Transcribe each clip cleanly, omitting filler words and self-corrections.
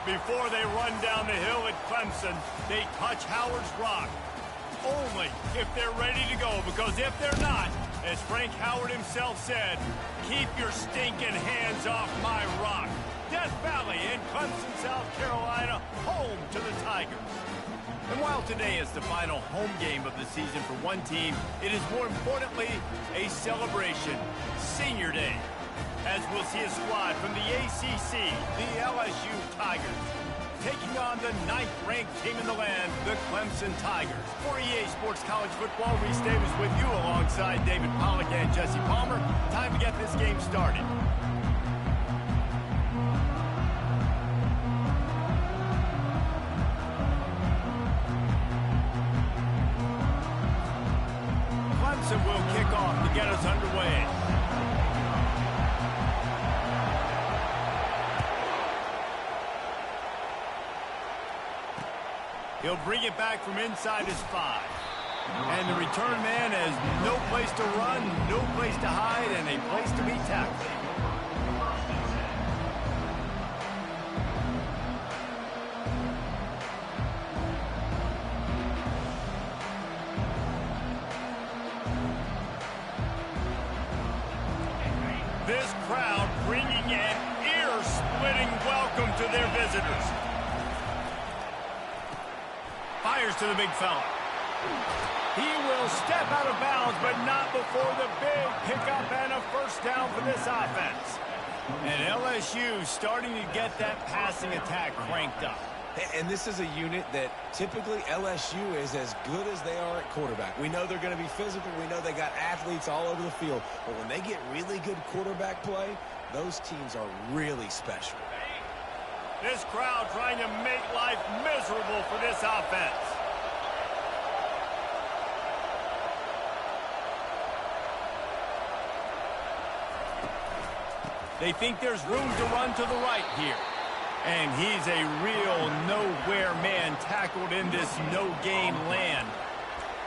Before they run down the hill at Clemson, they touch Howard's rock. Only if they're ready to go, because if they're not, as Frank Howard himself said, keep your stinking hands off my rock. Death Valley in Clemson, South Carolina, home to the Tigers. And while today is the final home game of the season for one team, it is more importantly a celebration, Senior Day, as we'll see a squad from the ACC, the LSU Tigers, taking on the 9th-ranked team in the land, the Clemson Tigers. For EA Sports College Football, Reese Davis with you alongside David Pollack and Jesse Palmer. Time to get this game started. Clemson will kick off to get us underway. He'll bring it back from inside his 5. And the return man has no place to run, no place to hide, and a place to be tackled. This crowd bringing an ear-splitting welcome to their visitors. Fires to the big fella. He will step out of bounds, but not before the big pickup and a first down for this offense. And LSU starting to get that passing attack cranked up. And this is a unit that typically LSU is as good as they are at quarterback. We know they're going to be physical. We know they got athletes all over the field. But when they get really good quarterback play, those teams are really special. This crowd trying to make life miserable for this offense. They think there's room to run to the right here. And he's a real nowhere man tackled in this no-gain land.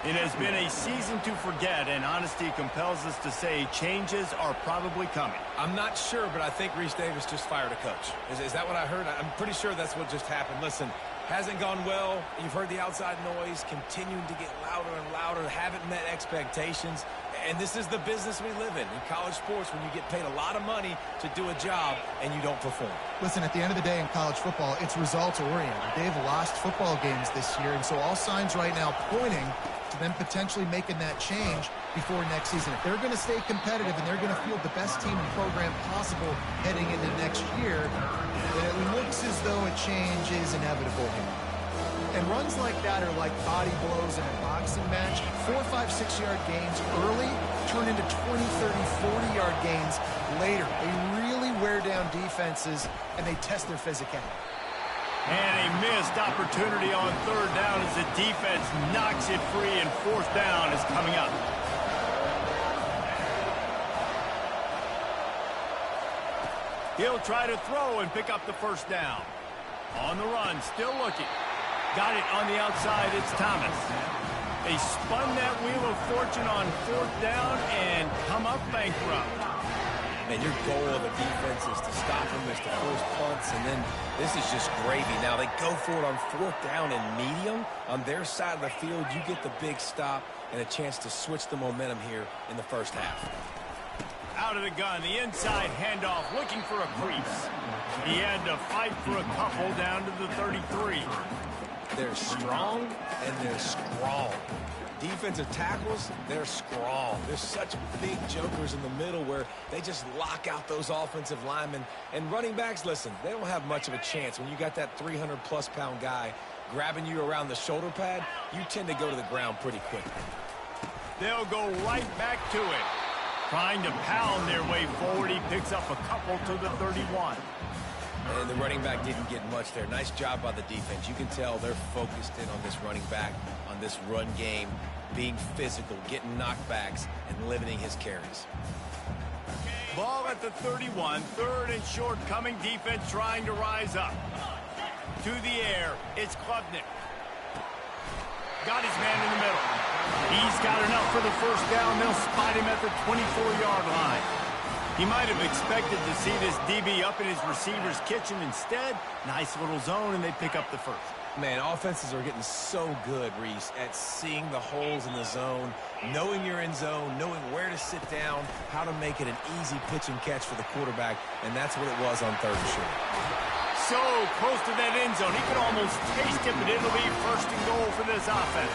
It has been a season to forget, and honesty compels us to say changes are probably coming. I'm not sure, but I think Reese Davis just fired a coach. Is that what I heard? I'm pretty sure that's what just happened. Listen, hasn't gone well. You've heard the outside noise, continuing to get louder and louder, haven't met expectations. And this is the business we live in college sports, when you get paid a lot of money to do a job and you don't perform. Listen, at the end of the day in college football, it's results-oriented. They've lost football games this year, and so all signs right now pointing to them potentially making that change before next season. If they're going to stay competitive and they're going to field the best team and program possible heading into next year, then it looks as though a change is inevitable here. And runs like that are like body blows in a boxing match. 4, 5, 6-yard gains early turn into 20, 30, 40-yard gains later. They really wear down defenses, and they test their physicality. And a missed opportunity on third down as the defense knocks it free, and fourth down is coming up. He'll try to throw and pick up the first down. On the run, still looking. Got it on the outside, it's Thomas. They spun that wheel of fortune on fourth down and come up bankrupt. And your goal of a defense is to stop them, is to force punts, and then this is just gravy. Now they go for it on fourth down and medium. On their side of the field, you get the big stop and a chance to switch the momentum here in the first half. Out of the gun, the inside handoff, looking for a crease. He had to fight for a couple down to the 33. They're strong and they're strong. Defensive tackles, they're strong. There's such big jokers in the middle where they just lock out those offensive linemen. And running backs, listen, they don't have much of a chance. When you got that 300-plus pound guy grabbing you around the shoulder pad, you tend to go to the ground pretty quickly. They'll go right back to it. Trying to pound their way forward. He picks up a couple to the 31. And the running back didn't get much there. Nice job by the defense. You can tell they're focused in on this running back, on this run game, being physical, getting knockbacks, and limiting his carries. Ball at the 31, third and short coming, defense trying to rise up. To the air, it's Klubnik. Got his man in the middle. He's got enough for the first down. They'll spot him at the 24-yard line. He might have expected to see this DB up in his receiver's kitchen. Instead, nice little zone, and they pick up the first. Man, offenses are getting so good, Reese, at seeing the holes in the zone, knowing you're in zone, knowing where to sit down, how to make it an easy pitch and catch for the quarterback, and that's what it was on 3rd and short. So close to that end zone, he could almost taste it, but it'll be 1st and goal for this offense.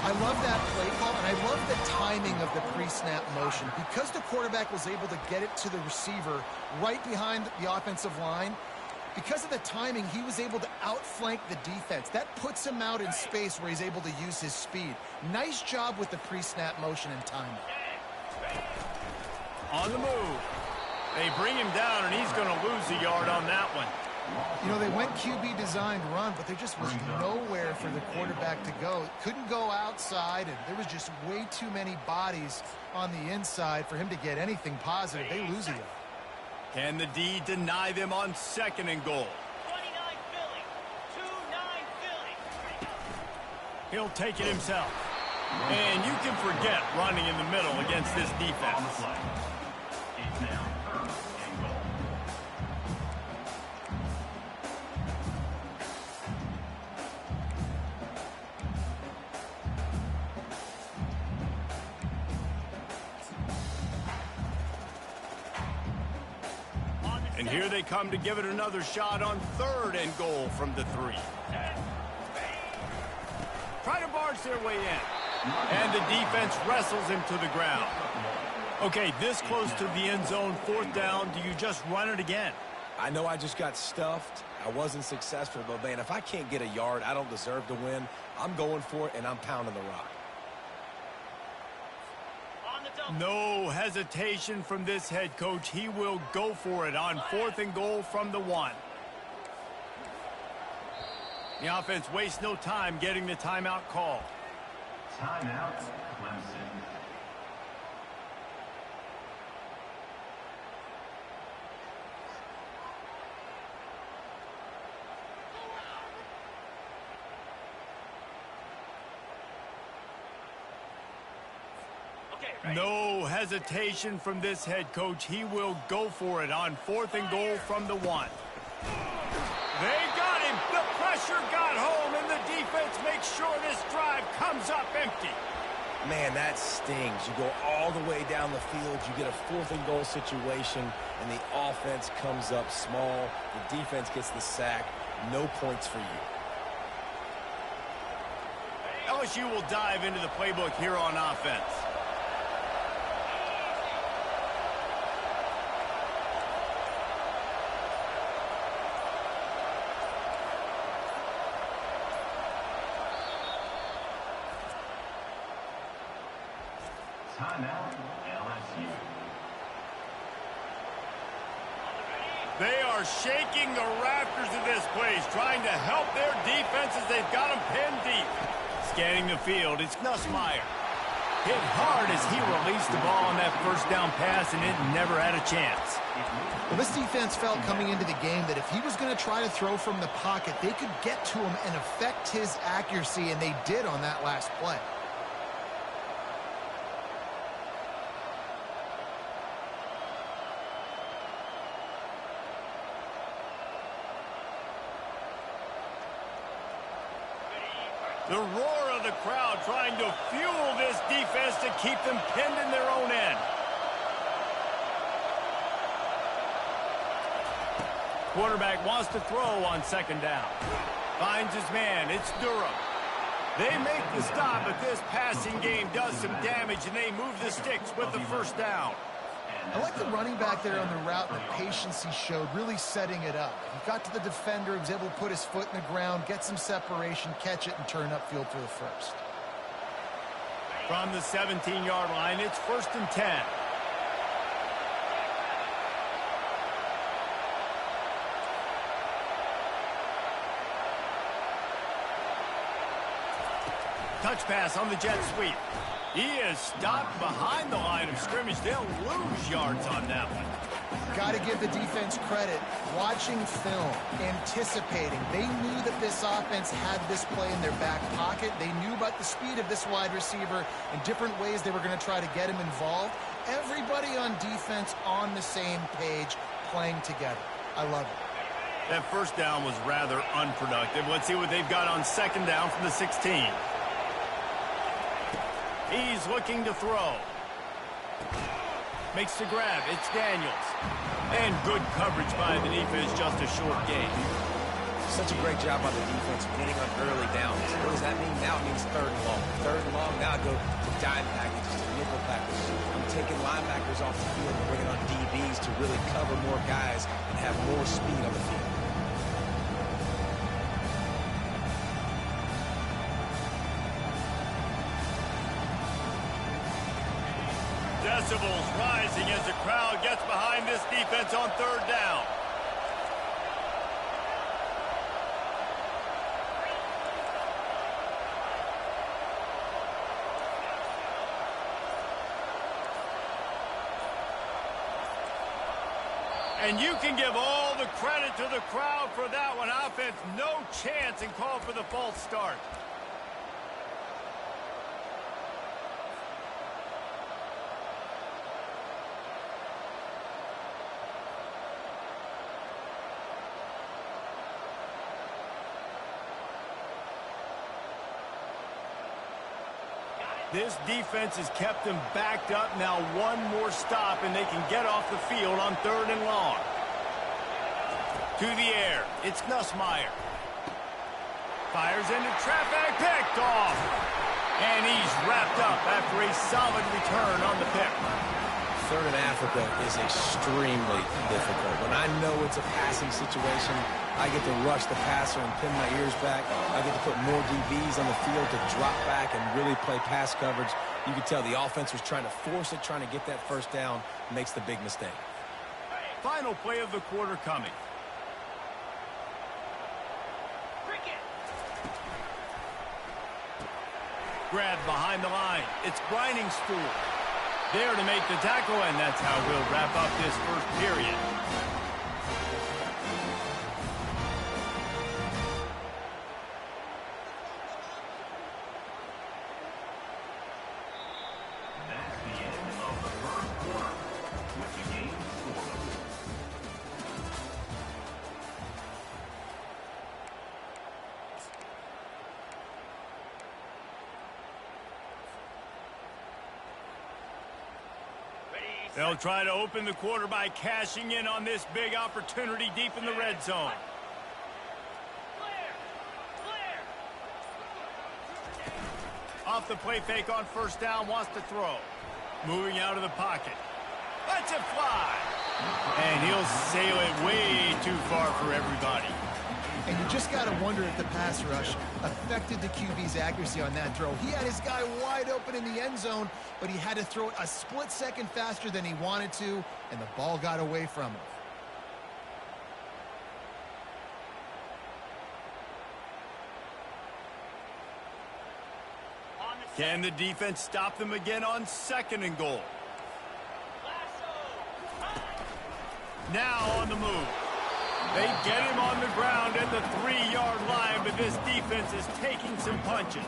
I love that play call, and I love the timing of the pre-snap motion. Because the quarterback was able to get it to the receiver right behind the offensive line, because of the timing, he was able to outflank the defense. That puts him out in space where he's able to use his speed. Nice job with the pre-snap motion and timing. On the move. They bring him down, and he's going to lose a yard on that one. You know, they went QB designed run, but there just was nowhere for the quarterback to go. Couldn't go outside, and there was just way too many bodies on the inside for him to get anything positive. They lose a yard. Can the D deny them on 2nd and goal? 29 Philly. 2-9 Philly. He'll take it himself. And you can forget running in the middle against this defense. And here they come to give it another shot on 3rd and goal from the 3. Try to barge their way in. And the defense wrestles him to the ground. Okay, this close to the end zone, 4th down. Do you just run it again? I know I just got stuffed. I wasn't successful, but, man, if I can't get a yard, I don't deserve to win. I'm going for it, and I'm pounding the rock. No hesitation from this head coach. He will go for it on 4th and goal from the 1. The offense wastes no time getting the timeout call. Timeout, Clemson. No hesitation from this head coach. He will go for it on 4th and goal from the 1. They got him. The pressure got home, and the defense makes sure this drive comes up empty. Man, that stings. You go all the way down the field, you get a 4th and goal situation, and the offense comes up small. The defense gets the sack. No points for you. LSU will dive into the playbook here on offense. Timeout, LSU. They are shaking the rafters of this place, trying to help their defenses. They've got them pinned deep. Scanning the field, it's Nussmeier. Hit hard as he released the ball on that 1st down pass, and it never had a chance. Well, this defense felt coming into the game that if he was going to try to throw from the pocket, they could get to him and affect his accuracy, and they did on that last play. The roar of the crowd trying to fuel this defense to keep them pinned in their own end. Quarterback wants to throw on 2nd down. Finds his man. It's Durham. They make the stop, but this passing game does some damage, and they move the sticks with the 1st down. I like the running back there on the route and the patience he showed, really setting it up. He got to the defender, he was able to put his foot in the ground, get some separation, catch it, and turn upfield for the 1st. From the 17-yard line, it's 1st and 10. touch pass on the jet sweep. He is stopped behind the line of scrimmage. They'll lose yards on that one. Got to give the defense credit. Watching film, anticipating. They knew that this offense had this play in their back pocket. They knew about the speed of this wide receiver and different ways they were going to try to get him involved. Everybody on defense on the same page, playing together. I love it. That first down was rather unproductive. Let's see what they've got on second down from the 16. He's looking to throw. Makes the grab. It's Daniels. And good coverage by the defense, just a short gain. Such a great job by the defense winning on early downs. What does that mean? Now it means third and long. Third and long, now I go to dime packages, to nickel packages. I'm taking linebackers off the field and bringing on DBs to really cover more guys and have more speed on the field. Decibels rising as the crowd gets behind this defense on third down. And you can give all the credit to the crowd for that one. Offense, no chance, and call for the false start. This defense has kept them backed up. Now one more stop, and they can get off the field on third and long. To the air. It's Nussmeier. Fires into traffic. Picked off. And he's wrapped up after a solid return on the pick. Third in Africa is extremely difficult. When I know it's a passing situation, I get to rush the passer and pin my ears back. I get to put more DBs on the field to drop back and really play pass coverage. You can tell the offense was trying to force it, trying to get that first down, makes the big mistake. Final play of the quarter coming. Grab behind the line. It's Briningstool. There to make the tackle, and that's how we'll wrap up this first period. That's the end of the first quarter. With the game scoreless. They'll try to open the quarter by cashing in on this big opportunity deep in the red zone. Off the play fake on first down, wants to throw. Moving out of the pocket. Lets it fly. And he'll sail it way too far for everybody. And you just got to wonder if the pass rush affected the QB's accuracy on that throw. He had his guy wide open in the end zone, but he had to throw it a split second faster than he wanted to, and the ball got away from him. Can the defense stop them again on second and goal? Now on the move. They get him on the ground at the 3-yard line, but this defense is taking some punches.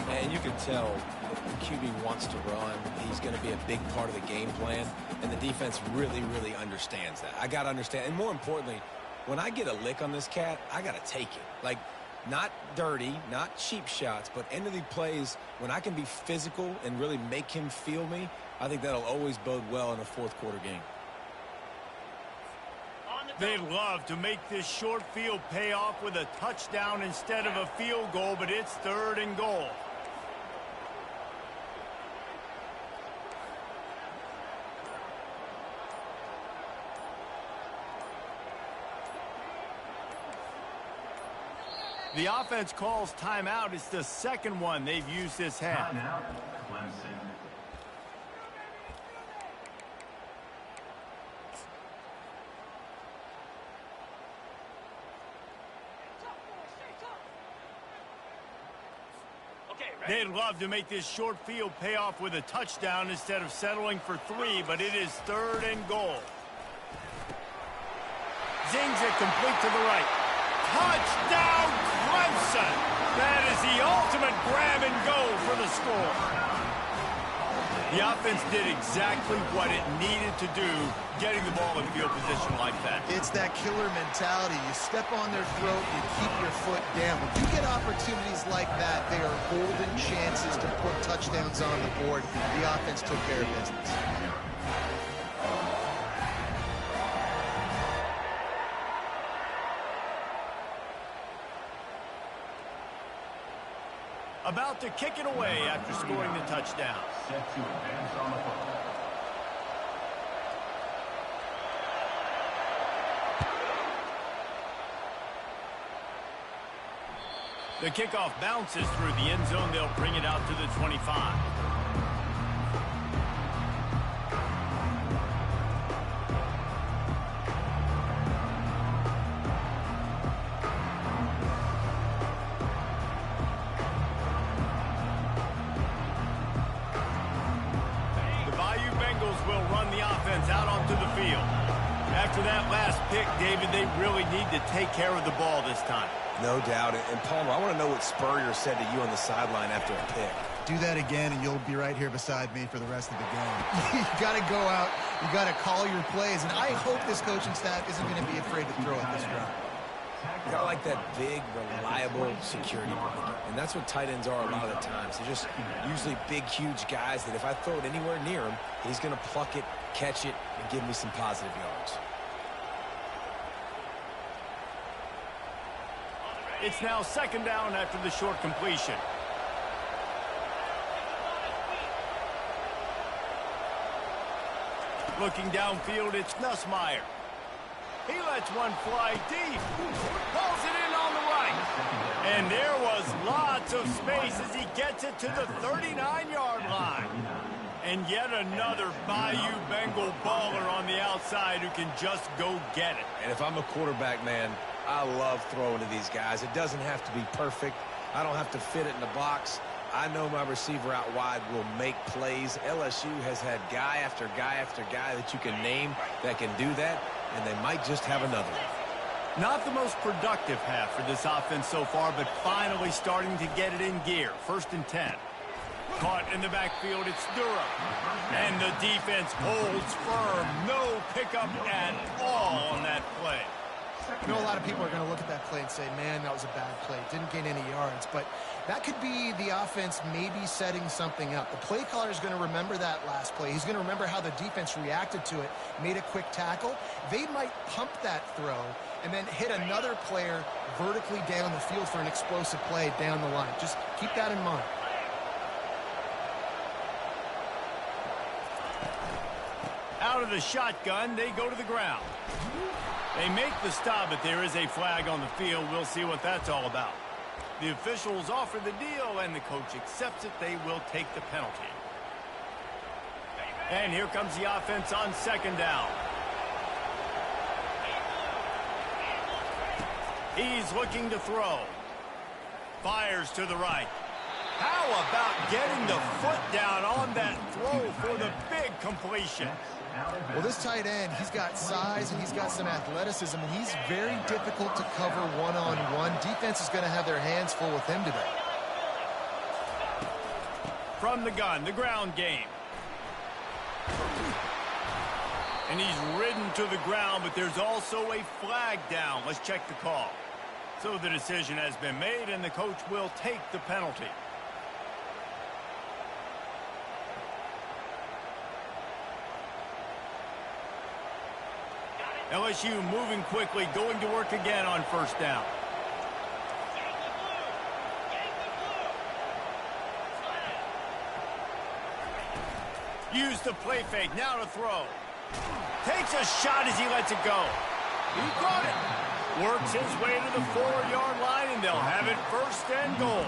And you can tell the QB wants to run. He's going to be a big part of the game plan, and the defense really, really understands that. I got to understand. And more importantly, when I get a lick on this cat, I got to take it. Like, not dirty, not cheap shots, but end of the plays, when I can be physical and really make him feel me, I think that'll always bode well in a fourth quarter game. They'd love to make this short field pay off with a touchdown instead of a field goal, but it's third and goal. The offense calls timeout. It's the second one they've used this half. Timeout, Clemson. Okay, They'd love to make this short field pay off with a touchdown instead of settling for 3, but it is 3rd and goal. Zings it complete to the right. Touchdown, Clemson! That is the ultimate grab and go for the score. The offense did exactly what it needed to do, getting the ball in field position like that. It's that killer mentality. You step on their throat, you keep your foot down. When you get opportunities like that, they are golden chances to put touchdowns on the board. The offense took care of business. About to kick it away after scoring the touchdown. Set to advance on the football. The kickoff bounces through the end zone. They'll bring it out to the 25. Out onto the field. After that last pick, David, they really need to take care of the ball this time. No doubt. And Palmer, I want to know what Spurrier said to you on the sideline after a pick. Do that again, and you'll be right here beside me for the rest of the game. You got to go out. You got to call your plays, and I hope this coaching staff isn't going to be afraid to throw at this drive. You got like that big, reliable security blanket. And that's what tight ends are a lot of the times. They're just usually big, huge guys that if I throw it anywhere near him, he's going to pluck it, catch it, and give me some positive yards. It's now 2nd down after the short completion. Looking downfield, it's Nussmeier. He lets one fly deep. Pulls it in on the right. And there was lots of space as he gets it to the 39-yard line. And yet another Bayou Bengal baller on the outside who can just go get it. And if I'm a quarterback, man, I love throwing to these guys. It doesn't have to be perfect. I don't have to fit it in the box. I know my receiver out wide will make plays. LSU has had guy after guy after guy that you can name that can do that, and they might just have another one. Not the most productive half for this offense so far, but finally starting to get it in gear. 1st and 10. Caught in the backfield, it's Durham. And the defense holds firm. No pickup at all on that play. I know a lot of people are going to look at that play and say, man, that was a bad play. Didn't gain any yards. But that could be the offense maybe setting something up. The play caller is going to remember that last play. He's going to remember how the defense reacted to it, made a quick tackle. They might pump that throw and then hit another player vertically down the field for an explosive play down the line. Just keep that in mind. Out of the shotgun, they go to the ground. They make the stop, but there is a flag on the field. We'll see what that's all about. The officials offer the deal, and the coach accepts it. They will take the penalty. And here comes the offense on 2nd down. He's looking to throw. Fires to the right. How about getting the foot down on that throw for the big completion? Well, this tight end, he's got size and he's got some athleticism, and he's very difficult to cover one-on-one. Defense is going to have their hands full with him today. From the gun, the ground game. And he's ridden to the ground, but there's also a flag down. Let's check the call. So the decision has been made, and the coach will take the penalty. LSU moving quickly, going to work again on 1st down. Use the play fake, now to throw. Takes a shot as he lets it go. He caught it. Works his way to the 4-yard line, and they'll have it 1st and goal.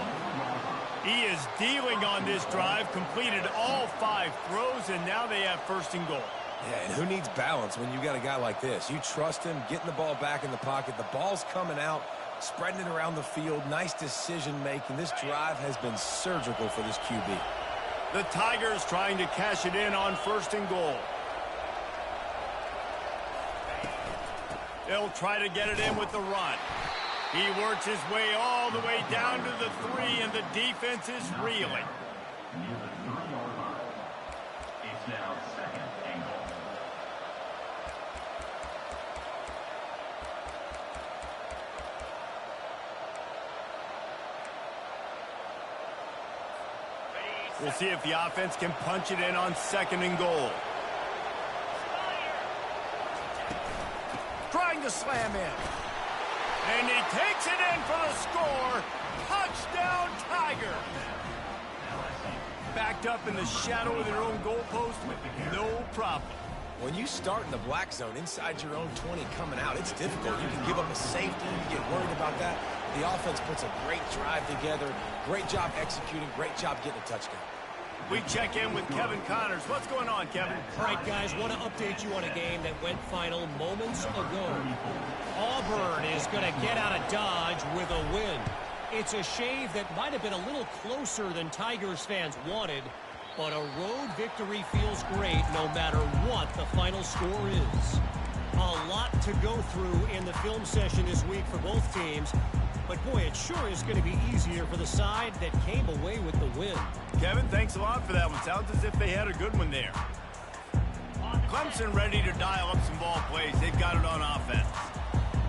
He is dealing on this drive, completed all 5 throws, and now they have 1st and goal. Yeah, and who needs balance when you got a guy like this? You trust him, getting the ball back in the pocket. The ball's coming out spreading it around the field. Nice decision-making. This drive has been surgical for this QB. The Tigers trying to cash it in on 1st and goal. They'll try to get it in with the run. He works his way all the way down to the 3, and the defense is reeling. Near the 3-yard line. It's now 2nd and goal. We'll see if the offense can punch it in on 2nd and goal. Trying to slam in. And he takes it in for the score. Touchdown, Tiger. Backed up in the shadow of their own goalpost with no problem. When you start in the black zone inside your own 20 coming out, it's difficult. You can give up a safety. You get worried about that. The offense puts a great drive together. Great job executing. Great job getting a touchdown. We check in with Kevin Connors. What's going on, Kevin? All right, guys, want to update you on a game that went final moments ago. Auburn is going to get out of Dodge with a win. It's a shave that might have been a little closer than Tigers fans wanted, but a road victory feels great no matter what the final score is. A lot to go through in the film session this week for both teams, but boy, it sure is going to be easier for the side that came away with the win. Kevin, thanks a lot for that one. Sounds as if they had a good one there. Clemson ready to dial up some ball plays. They've got it on offense.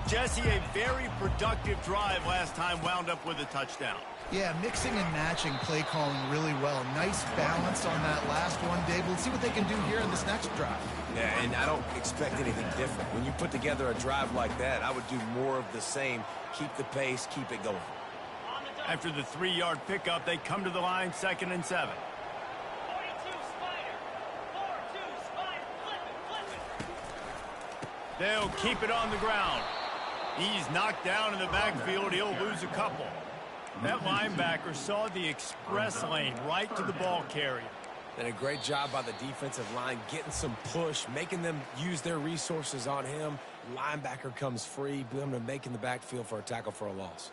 Jesse, a very productive drive last time, wound up with a touchdown. Yeah, mixing and matching play calling really well. Nice balance on that last one, Dave. Let's see what they can do here in this next drive. Yeah, and I don't expect anything different. When you put together a drive like that, I would do more of the same. Keep the pace, keep it going. After the 3-yard pickup, they come to the line, 2nd and 7. 42 Spider. 4-2 Spider. Flip it. They'll keep it on the ground. He's knocked down in the backfield. He'll lose a couple. That linebacker saw the express lane right to the ball carrier. Did a great job by the defensive line, getting some push, making them use their resources on him. Linebacker comes free, boom, and making the backfield for a tackle for a loss.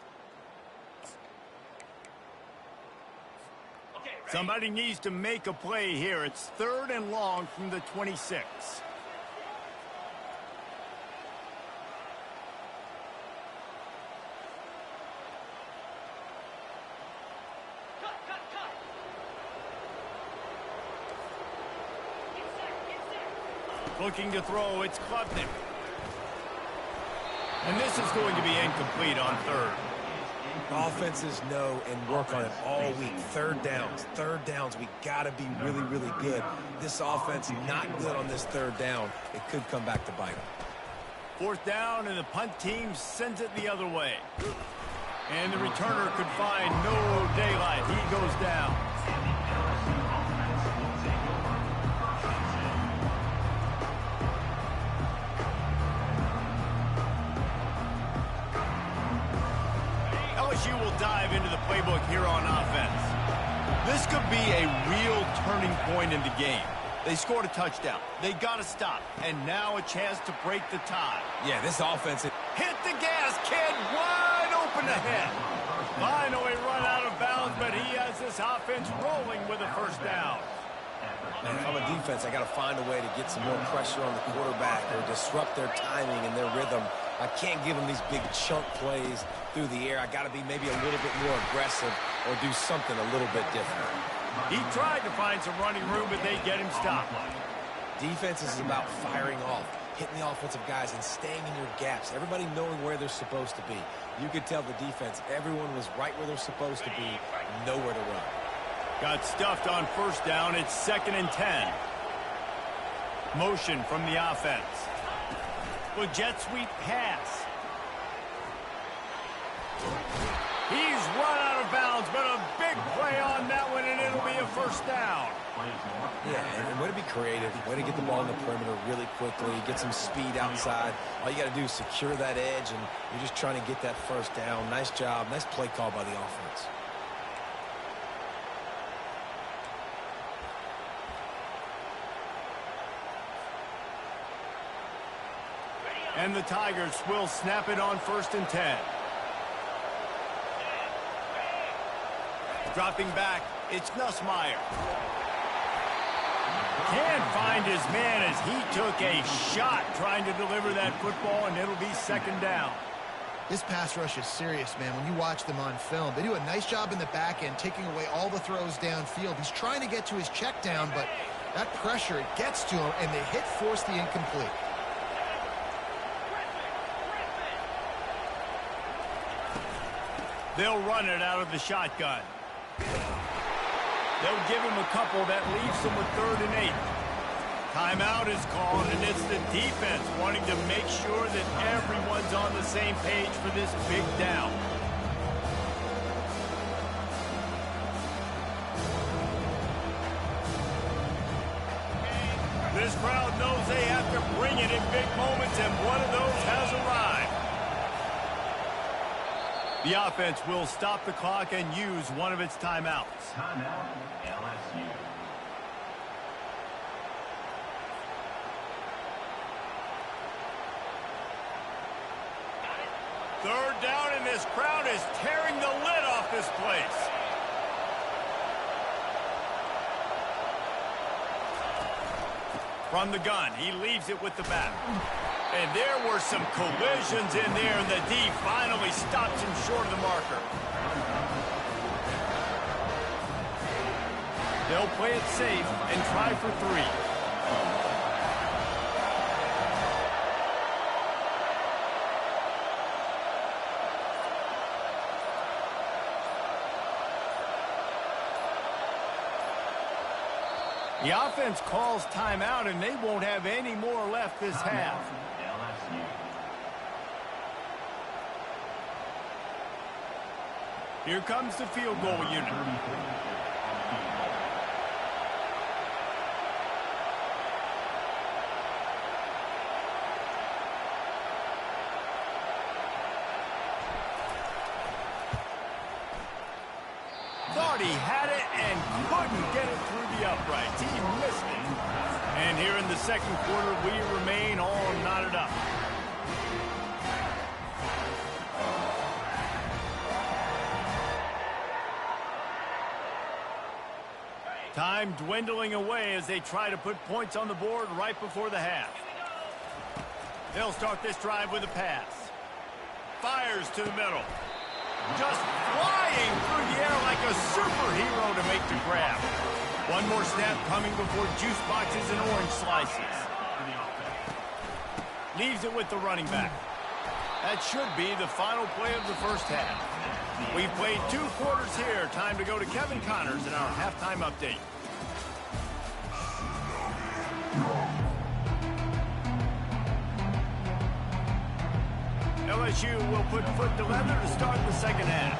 Somebody needs to make a play here. It's 3rd and long from the 26. Looking to throw, it's Klubnik. And this is going to be incomplete on 3rd. Offenses know and work on it all week. Third downs, we got to be really, really good. This offense not good on this 3rd down. It could come back to bite them. 4th down, and the punt team sends it the other way. And the returner could find no daylight. He goes down. LSU will dive into the playbook here on offense. This could be a real turning point in the game. They scored a touchdown. They got to stop. And now a chance to break the tie. Yeah, this offense... Hit the gas, kid. Wide open ahead. Finally run out of bounds, but he has this offense rolling with a 1st down. Man, if I'm a defense, I got to find a way to get some more pressure on the quarterback or disrupt their timing and their rhythm. I can't give them these big chunk plays through the air. I got to be maybe a little bit more aggressive or do something a little bit different. He tried to find some running room, but they get him stopped. Defense is about firing off, hitting the offensive guys and staying in your gaps. Everybody knowing where they're supposed to be. You could tell the defense, everyone was right where they're supposed to be, nowhere to run. Got stuffed on 1st down. It's 2nd and 10. Motion from the offense. With jet sweep pass. He's run out of bounds, but a big play on that one, and it'll be a 1st down. Yeah, and way to be creative, way to get the ball in the perimeter really quickly, get some speed outside. All you got to do is secure that edge, and you're just trying to get that 1st down. Nice job, nice play call by the offense. And the Tigers will snap it on 1st and 10. Dropping back, it's Nussmeier. Can't find his man as he took a shot trying to deliver that football, and it'll be second down. This pass rush is serious, man. When you watch them on film, they do a nice job in the back end, taking away all the throws downfield. He's trying to get to his check down, but that pressure, it gets to him, and the hit forced the incomplete. They'll run it out of the shotgun. They'll give him a couple that leaves them with 3rd and 8. Timeout is called, and it's the defense wanting to make sure that everyone's on the same page for this big down. This crowd knows they have to bring it in big moments, and one of those has arrived. The offense will stop the clock and use one of its timeouts. Timeout, LSU. Third down, and this crowd is tearing the lid off this place. From the gun, he leaves it with the back. And there were some collisions in there, and the D finally stops him short of the marker. They'll play it safe and try for 3. The offense calls timeout, and they won't have any more left this half. LSU. Here comes the field goal unit. Thought he had it and couldn't get it through the uprights. He missed it. And here in the second quarter, we remain all knotted up. Time dwindling away as they try to put points on the board right before the half. They'll start this drive with a pass. Fires to the middle. Just flying through the air like a superhero to make the grab. One more snap coming before juice boxes and orange slices. Leaves it with the running back. That should be the final play of the first half. We've played 2 quarters here. Time to go to Kevin Connors in our halftime update. LSU will put foot to leather to start the second half.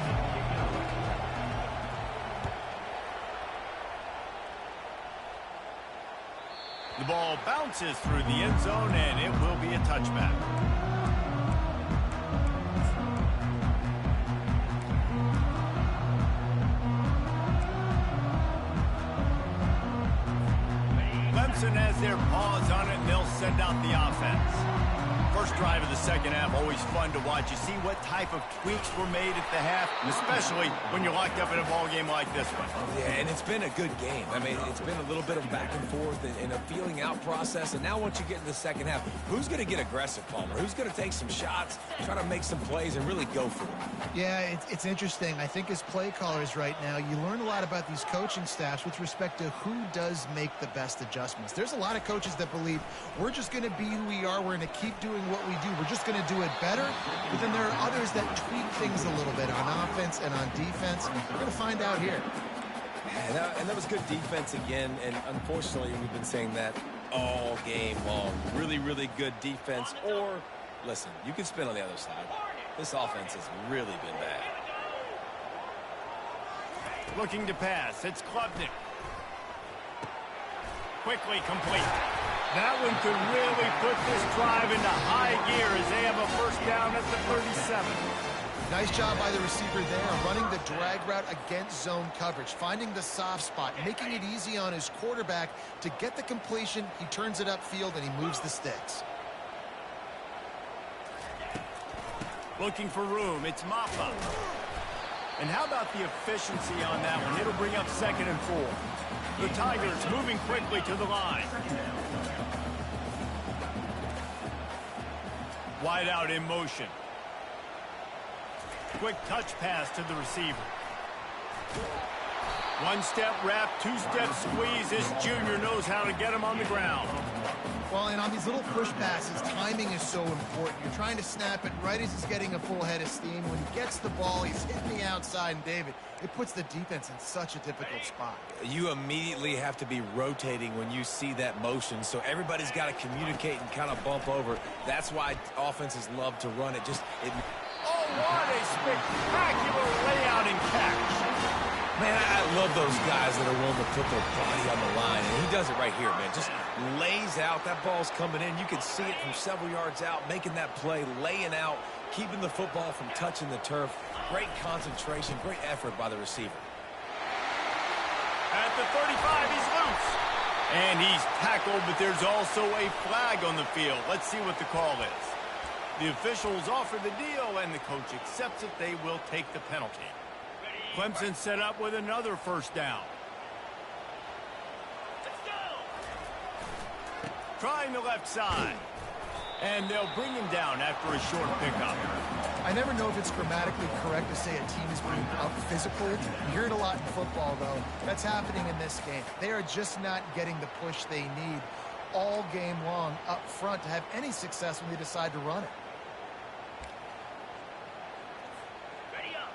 The ball bounces through the end zone, and it will be a touchback. Clemson has their paws on it, and they'll send out the offense. First drive of the second half, always fun to watch. You see what type of tweaks were made at the half, and especially when you're locked up in a ball game like this one. Yeah, and it's been a good game. I mean, it's been a little bit of back and forth and a feeling out process. And now once you get in the second half, who's going to get aggressive, Palmer? Who's going to take some shots, try to make some plays, and really go for it? Yeah, it's interesting. I think as play callers right now, you learn a lot about these coaching staffs with respect to who does make the best adjustments. There's a lot of coaches that believe we're just going to be who we are. We're going to keep doing what we do. We're just going to do it better. But then there are others that tweak things a little bit on offense and on defense. We're going to find out here. And that was good defense again. And unfortunately, we've been saying that all game long. Really, really good defense. Or, listen, you can spin on the other side. This offense has really been bad. Looking to pass. It's Klubnik. Quickly complete. That one could really put this drive into high gear as they have a first down at the 37. Nice job by the receiver there, running the drag route against zone coverage, finding the soft spot, making it easy on his quarterback to get the completion. He turns it upfield, and he moves the sticks. Looking for room. It's Mappa. And how about the efficiency on that one? It'll bring up 2nd and 4. The Tigers moving quickly to the line. Wide out in motion. Quick touch pass to the receiver. One-step wrap, two-step squeeze. This junior knows how to get him on the ground. Well, and on these little push passes, timing is so important. You're trying to snap it right as he's getting a full head of steam. When he gets the ball, he's hitting the outside, and David, it puts the defense in such a difficult spot. You immediately have to be rotating when you see that motion, so everybody's got to communicate and kind of bump over. That's why offenses love to run it. Oh, what a spectacular layout and catch. Man, I love those guys that are willing to put their body on the line, and he does it right here, man. Just lays out. That ball's coming in. You can see it from several yards out, making that play, laying out, keeping the football from touching the turf. Great concentration, great effort by the receiver. At the 35, he's loose. And he's tackled, but there's also a flag on the field. Let's see what the call is. The officials offer the deal, and the coach accepts it. They will take the penalty. Clemson set up with another first down. Let's go. Trying the left side. And they'll bring him down after a short pickup. I never know if it's grammatically correct to say a team is being out-physical. You hear it a lot in football, though. That's happening in this game. They are just not getting the push they need all game long up front to have any success when they decide to run it.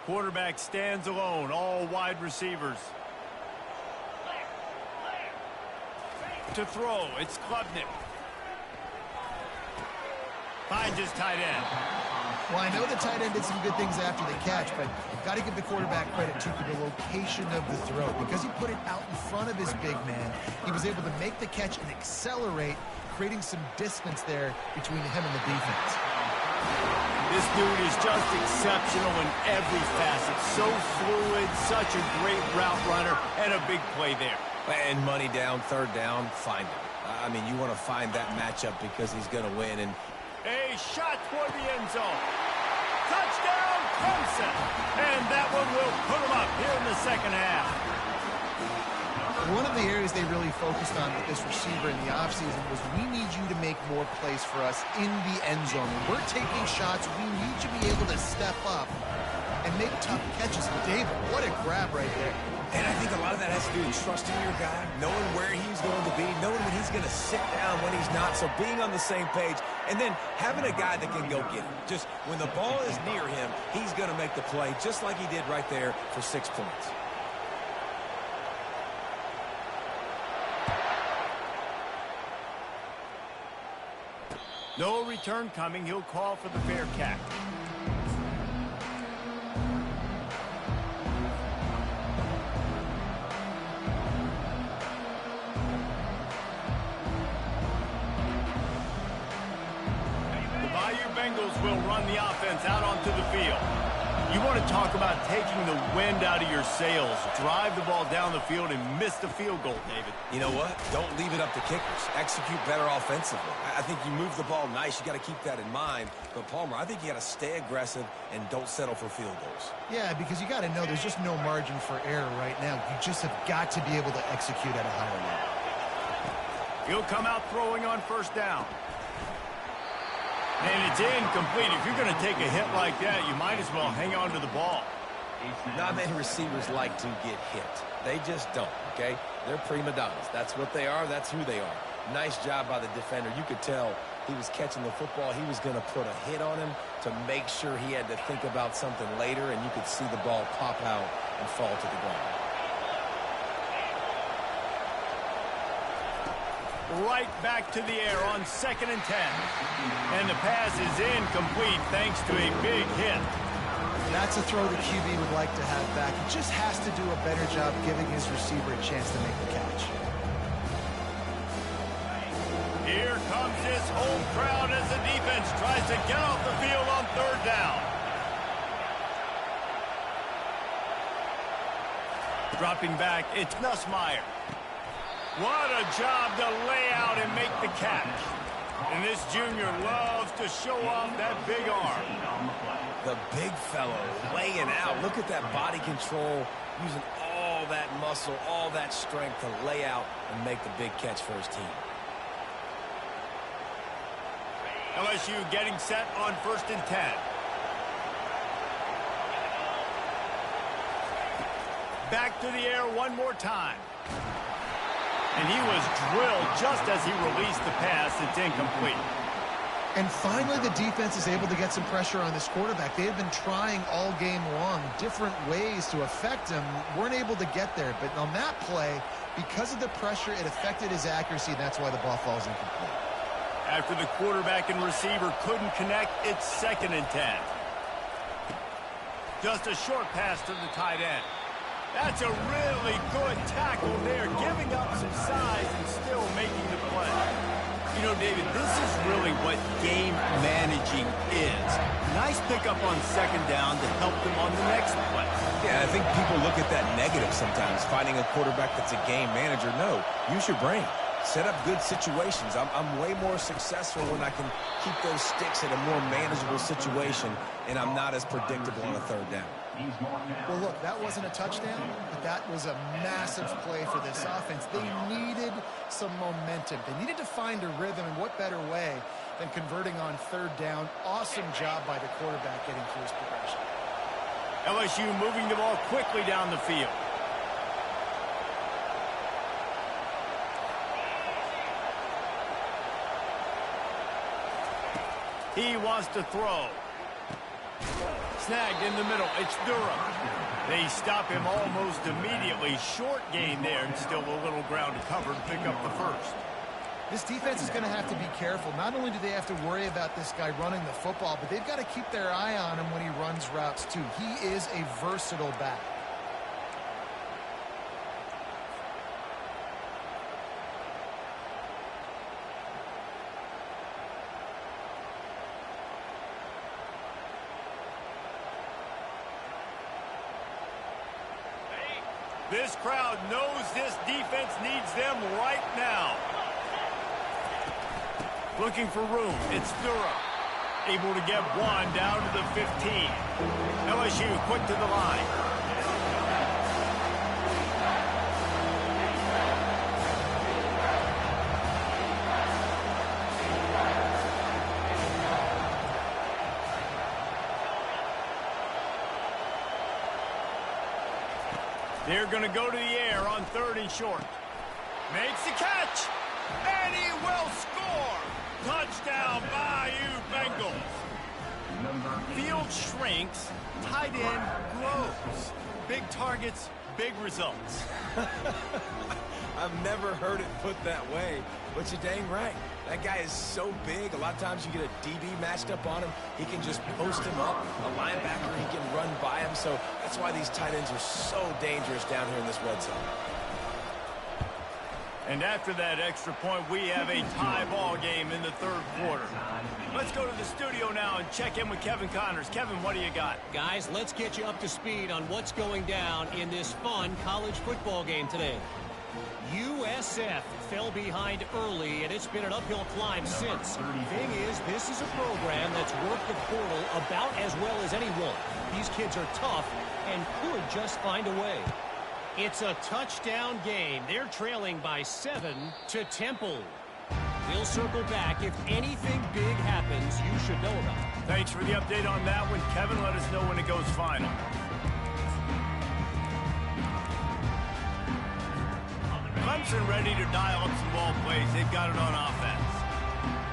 Quarterback stands alone, all wide receivers. To throw, it's Klubnik. Finds his tight end. Well, I know the tight end did some good things after the catch, but got to give the quarterback credit, too, for the location of the throw. Because he put it out in front of his big man, he was able to make the catch and accelerate, creating some distance there between him and the defense. This dude is just exceptional in every facet. So fluid, such a great route runner, and a big play there. And money down, third down, find him. I mean, you want to find that matchup because he's going to win. And a shot toward the end zone. Touchdown, Clemson. And that one will put him up here in the second half. One of the areas they really focused on with this receiver in the offseason was we need you to make more plays for us in the end zone. When we're taking shots, we need you to be able to step up and make tough catches. And David, what a grab right there. And I think a lot of that has to do with trusting your guy, knowing where he's going to be, knowing when he's going to sit down, when he's not, so being on the same page, and then having a guy that can go get him. Just when the ball is near him, he's going to make the play, just like he did right there for 6 points. No return coming. He'll call for the fair catch. The Bayou Bengals will run the offense out onto the field. You want to talk about taking the wind out of your sails. Drive the ball down the field and miss the field goal, David. You know what? Don't leave it up to kickers. Execute better offensively. I think you move the ball nice. You got to keep that in mind. But, Palmer, I think you got to stay aggressive and don't settle for field goals. Yeah, because you got to know there's just no margin for error right now. You just have got to be able to execute at a higher level. He'll come out throwing on first down. And it's incomplete. If you're going to take a hit like that, you might as well hang on to the ball. Not many receivers like to get hit. They just don't, okay? They're prima donnas. That's what they are. That's who they are. Nice job by the defender. You could tell he was catching the football. He was going to put a hit on him to make sure he had to think about something later, and you could see the ball pop out and fall to the ground. Right back to the air on 2nd and 10. And the pass is incomplete thanks to a big hit. That's a throw the QB would like to have back. He just has to do a better job giving his receiver a chance to make the catch. Here comes his home crowd as the defense tries to get off the field on third down. Dropping back, it's Nussmeier. What a job to lay out and make the catch. And this junior loves to show off that big arm. The big fellow laying out. Look at that body control, using all that muscle, all that strength to lay out and make the big catch for his team. LSU getting set on 1st and 10. Back to the air one more time. And he was drilled just as he released the pass. It's incomplete. And finally, the defense is able to get some pressure on this quarterback. They have been trying all game long different ways to affect him. Weren't able to get there. But on that play, because of the pressure, it affected his accuracy, and that's why the ball falls incomplete. After the quarterback and receiver couldn't connect, it's 2nd and 10. Just a short pass to the tight end. That's a really good tackle there, giving up some size and still making the play. You know, David, this is really what game managing is. Nice pickup on 2nd down to help them on the next play. Yeah, I think people look at that negative sometimes, finding a quarterback that's a game manager. No, use your brain. Set up good situations. I'm way more successful when I can keep those sticks at a more manageable situation, and I'm not as predictable on a 3rd down. Well, look, that wasn't a touchdown, but that was a massive play for this offense. They needed some momentum. They needed to find a rhythm, and what better way than converting on 3rd down. Awesome job by the quarterback getting through his progression. LSU moving the ball quickly down the field. He wants to throw. Snagged in the middle. It's Durham. They stop him almost immediately. Short gain there, and still a little ground to cover to pick up the 1st. This defense is going to have to be careful. Not only do they have to worry about this guy running the football, but they've got to keep their eye on him when he runs routes too. He is a versatile back. This crowd knows this defense needs them right now. Looking for room. It's Durham. Able to get one down to the 15. LSU quick to the line. They're going to go to the air on 3rd and short. Makes the catch, and he will score. Touchdown, Bayou Bengals. Field shrinks, tight end grows. Big targets, big results. I've never heard it put that way, but you're dang right. That guy is so big. A lot of times you get a DB matched up on him. He can just post him up. A linebacker, he can run by him. So that's why these tight ends are so dangerous down here in this red zone. And after that extra point, we have a tie ball game in the 3rd quarter. Let's go to the studio now and check in with Kevin Connors. Kevin, what do you got? Guys, let's get you up to speed on what's going down in this fun college football game today. USF fell behind early, and it's been an uphill climb since. Thing is, this is a program that's worked the portal about as well as anyone. These kids are tough and could just find a way. It's a touchdown game. They're trailing by 7 to Temple. We'll circle back. If anything big happens, you should know about it. Thanks for the update on that one. Kevin, let us know when it goes final. Clemson ready to dial up some ball plays. They've got it on offense.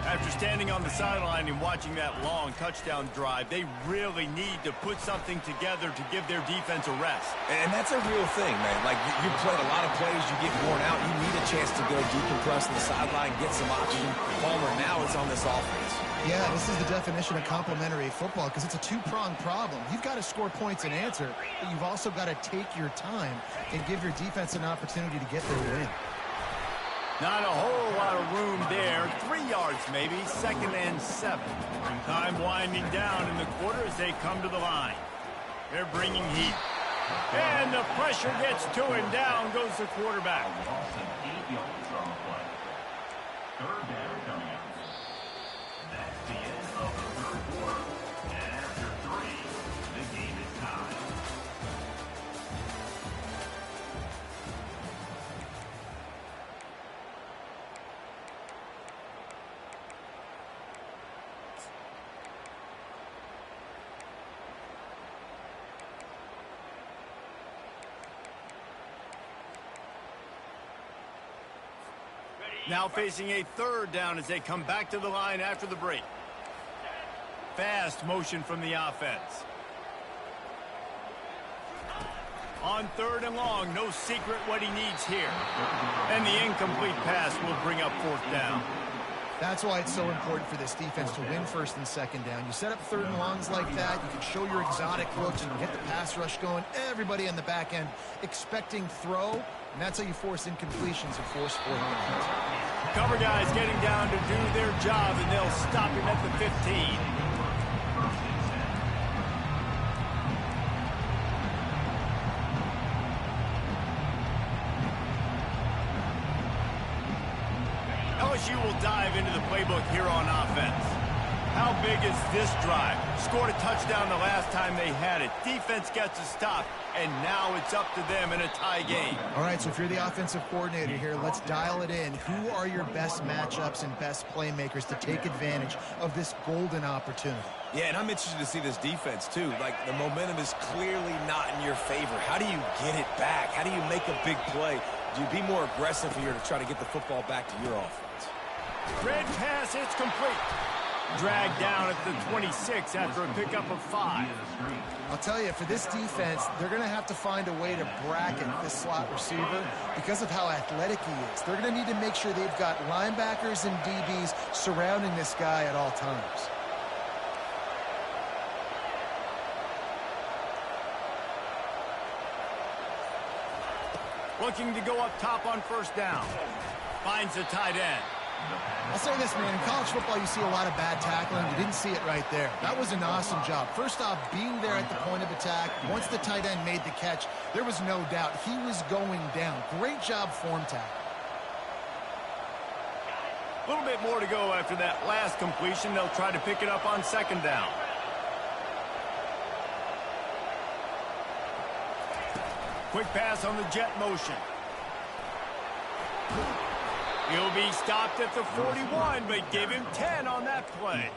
After standing on the sideline and watching that long touchdown drive, they really need to put something together to give their defense a rest. And that's a real thing, man. Like, you played a lot of plays, you get worn out. You need a chance to go decompress on the sideline, get some oxygen. Palmer, now it's on this offense. Yeah, this is the definition of complementary football because it's a two-pronged problem. You've got to score points and answer, but you've also got to take your time and give your defense an opportunity to get their win. Not a whole lot of room there. 3 yards maybe, 2nd and 7. Time winding down in the quarter as they come to the line. They're bringing heat. And the pressure gets to him. Down goes the quarterback. Now facing a third down as they come back to the line after the break. Fast motion from the offense. On third and long, no secret what he needs here. And the incomplete pass will bring up fourth down. That's why it's so important for this defense to win first and second down. You set up third and longs like that, you can show your exotic looks, you can get the pass rush going, everybody on the back end expecting throw, and that's how you force incompletions and force fourth downs. Cover guys getting down to do their job, and they'll stop him at the 15. LSU will dive into the playbook here on offense. How big is this drive? Scored a touchdown the last time they had it. Defense gets a stop, and now it's up to them in a tie game. All right, so if you're the offensive coordinator here, let's dial it in. Who are your best matchups and best playmakers to take advantage of this golden opportunity? Yeah, and I'm interested to see this defense, too. Like, the momentum is clearly not in your favor. How do you get it back? How do you make a big play? Do you be more aggressive here to try to get the football back to your offense? Red pass, it's complete. Dragged down at the 26 after a pickup of 5. I'll tell you, for this defense, they're going to have to find a way to bracket this slot receiver because of how athletic he is. They're going to need to make sure they've got linebackers and DBs surrounding this guy at all times. Looking to go up top on first down. Finds the tight end. I'll say this, man. In college football, you see a lot of bad tackling. You didn't see it right there. That was an awesome job. First off, being there at the point of attack. Once the tight end made the catch, there was no doubt he was going down. Great job form tackle. A little bit more to go after that last completion. They'll try to pick it up on second down. Quick pass on the jet motion. He'll be stopped at the 41, but give him 10 on that play.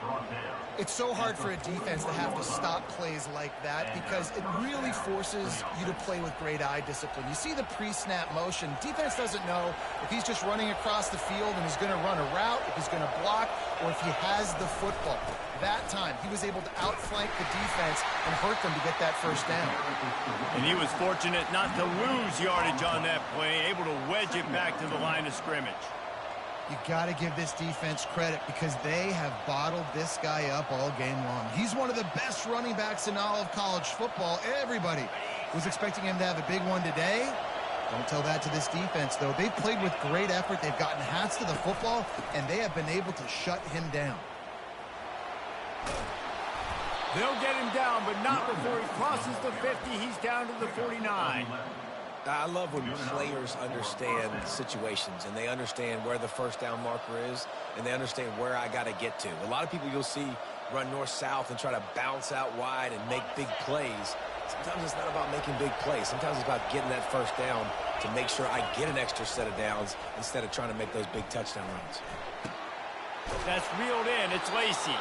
It's so hard for a defense to have to stop plays like that because it really forces you to play with great eye discipline. You see the pre-snap motion. Defense doesn't know if he's just running across the field and he's going to run a route, if he's going to block, or if he has the football. That time, he was able to outflank the defense and hurt them to get that first down. And he was fortunate not to lose yardage on that play, able to wedge it back to the line of scrimmage. You got to give this defense credit because they have bottled this guy up all game long. He's one of the best running backs in all of college football. Everybody was expecting him to have a big one today. Don't tell that to this defense, though. They've played with great effort. They've gotten hats to the football, and they have been able to shut him down. They'll get him down, but not before he crosses the 50. He's down to the 49. I love when players understand situations and they understand where the first down marker is and they understand where I got to get to. A lot of people you'll see run north-south and try to bounce out wide and make big plays. Sometimes it's not about making big plays. Sometimes it's about getting that first down to make sure I get an extra set of downs instead of trying to make those big touchdown runs. That's reeled in. It's Lacy.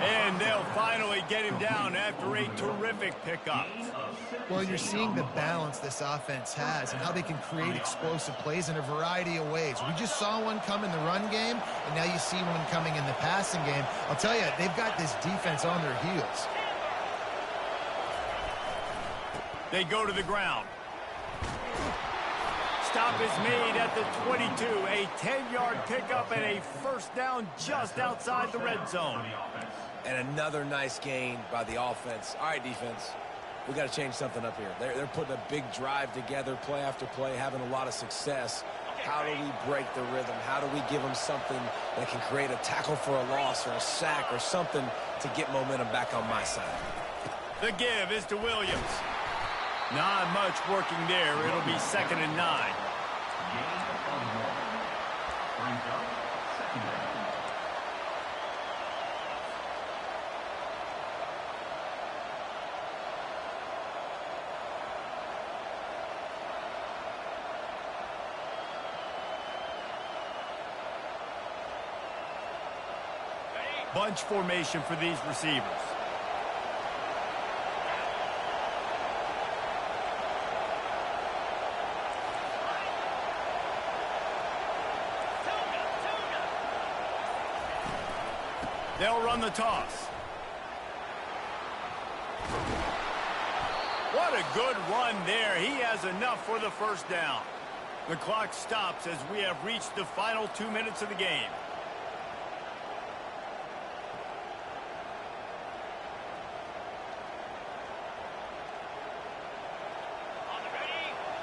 And they'll finally get him down after a terrific pickup. Well, you're seeing the balance this offense has and how they can create explosive plays in a variety of ways. We just saw one come in the run game, and now you see one coming in the passing game. I'll tell you, they've got this defense on their heels. They go to the ground. Stop is made at the 22. A 10-yard pickup and a first down just outside the red zone. And another nice gain by the offense. All right, defense, we got to change something up here. They're putting a big drive together, play after play, having a lot of success. How do we break the rhythm? How do we give them something that can create a tackle for a loss or a sack or something to get momentum back on my side? The give is to Williams. Not much working there. It'll be 2nd and 9. Bunch formation for these receivers. They'll run the toss. What a good run there. He has enough for the first down. The clock stops as we have reached the final 2 minutes of the game.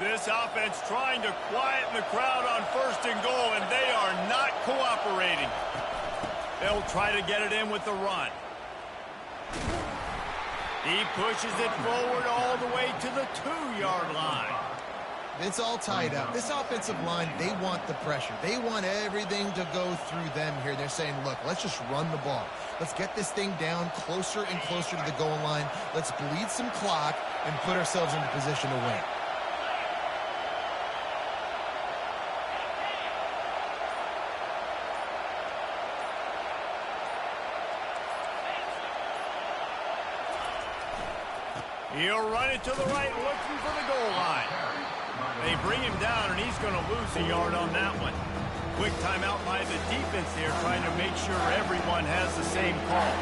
This offense trying to quieten the crowd on 1st and goal, and they are not cooperating. They'll try to get it in with the run. He pushes it forward all the way to the 2-yard line. It's all tied up. This offensive line, they want the pressure. They want everything to go through them here. They're saying, look, let's just run the ball. Let's get this thing down closer and closer to the goal line. Let's bleed some clock and put ourselves into position to win. He'll run it to the right, looking for the goal line. They bring him down, and he's going to lose a yard on that one. Quick timeout by the defense here, trying to make sure everyone has the same call.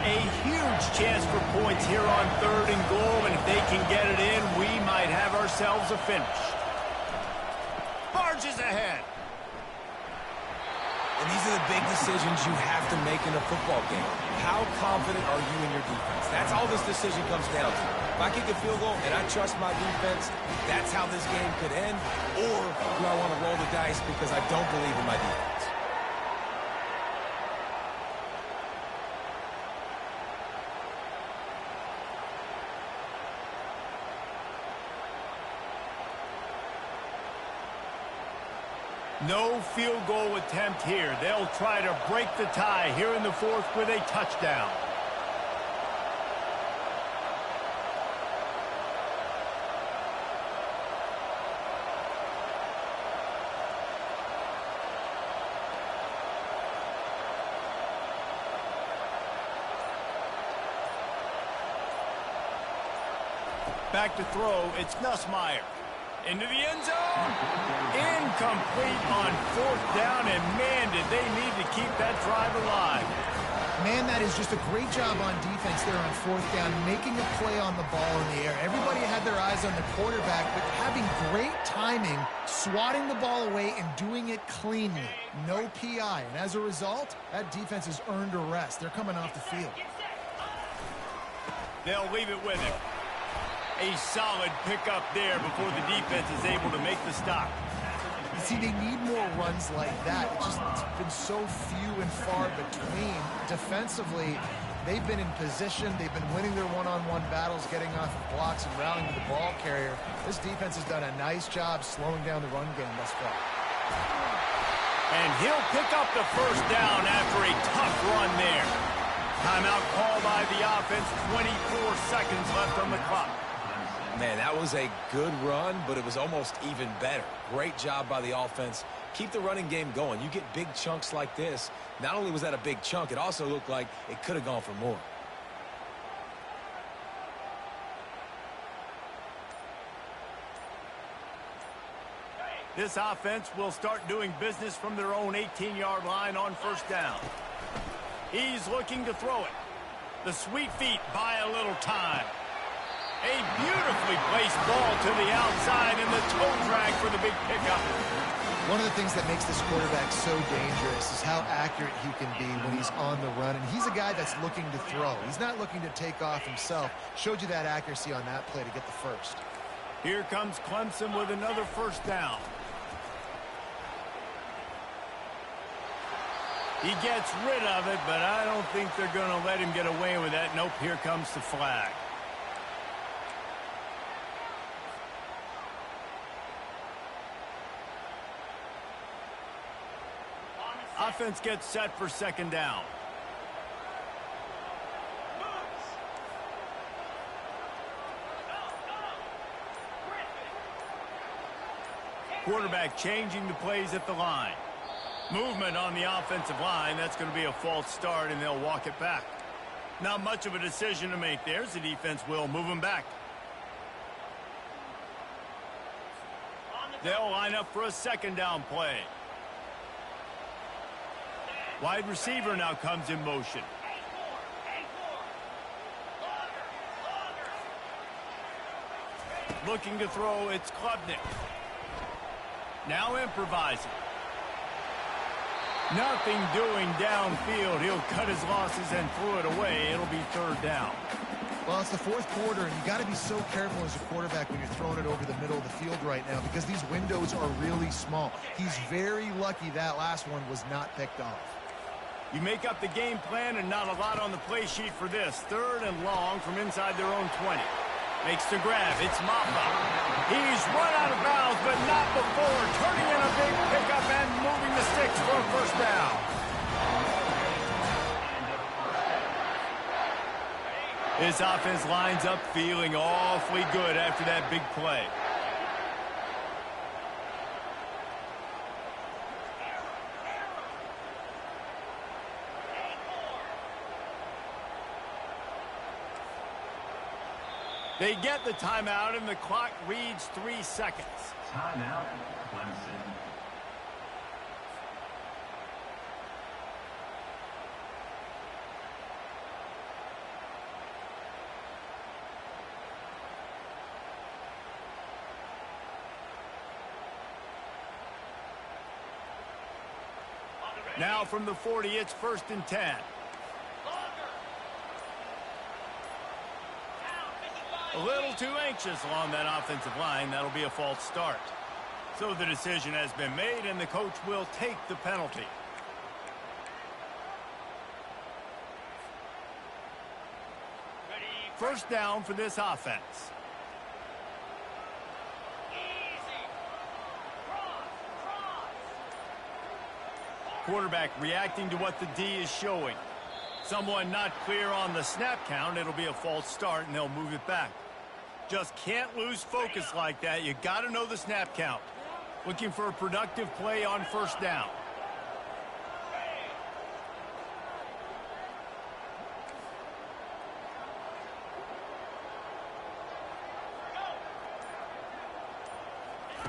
A huge chance for points here on 3rd and goal, and if they can get it in, we might have ourselves a finish. Barges ahead. And these are the big decisions you have to make in a football game. How confident are you in your defense? That's all this decision comes down to. If I kick a field goal and I trust my defense, that's how this game could end. Or do I want to roll the dice because I don't believe in my defense? No field goal attempt here. They'll try to break the tie here in the 4th with a touchdown. Back to throw, it's Nussmeier. Into the end zone. Incomplete on 4th down, and man, did they need to keep that drive alive. Man, that is just a great job on defense there on 4th down, making a play on the ball in the air. Everybody had their eyes on the quarterback, but having great timing, swatting the ball away and doing it cleanly. No PI, and as a result, that defense has earned a rest. They're coming off the field. They'll leave it with him. A solid pickup there before the defense is able to make the stop. You see, they need more runs like that. It's been so few and far between. Defensively, they've been in position. They've been winning their one-on-one battles, getting off of blocks and rallying to the ball carrier. This defense has done a nice job slowing down the run game thus far. And he'll pick up the first down after a tough run there. Timeout called by the offense. 24 seconds left on the clock. Man, that was a good run, but it was almost even better. Great job by the offense. Keep the running game going. You get big chunks like this. Not only was that a big chunk, it also looked like it could have gone for more. This offense will start doing business from their own 18-yard line on 1st down. He's looking to throw it. The sweet feet buy a little time. A beautifully placed ball to the outside and the toe drag for the big pickup. One of the things that makes this quarterback so dangerous is how accurate he can be when he's on the run. And he's a guy that's looking to throw. He's not looking to take off himself. Showed you that accuracy on that play to get the first. Here comes Clemson with another 1st down. He gets rid of it, but I don't think they're going to let him get away with that. Nope, here comes the flag. Offense gets set for 2nd down. Quarterback changing the plays at the line. Movement on the offensive line. That's going to be a false start, and they'll walk it back. Not much of a decision to make there, as the defense will move him back. They'll line up for a second down play. Wide receiver now comes in motion. Looking to throw, it's Klubnik. Now improvising. Nothing doing downfield. He'll cut his losses and throw it away. It'll be third down. Well, it's the fourth quarter, and you got to be so careful as a quarterback when you're throwing it over the middle of the field right now because these windows are really small. He's very lucky that last one was not picked off. You make up the game plan and not a lot on the play sheet for this. Third and long from inside their own 20. Makes the grab. It's Maffa. He's run out of bounds, but not before. Turning in a big pickup and moving the sticks for a first down. This offense lines up feeling awfully good after that big play. They get the timeout, and the clock reads 3 seconds. Timeout, Clemson. Now from the 40, it's 1st and 10. A little too anxious along that offensive line. That'll be a false start. So the decision has been made, and the coach will take the penalty. First down for this offense. Quarterback reacting to what the D is showing. Someone not clear on the snap count. It'll be a false start, and they'll move it back. Just can't lose focus like that. You got to know the snap count. Looking for a productive play on first down.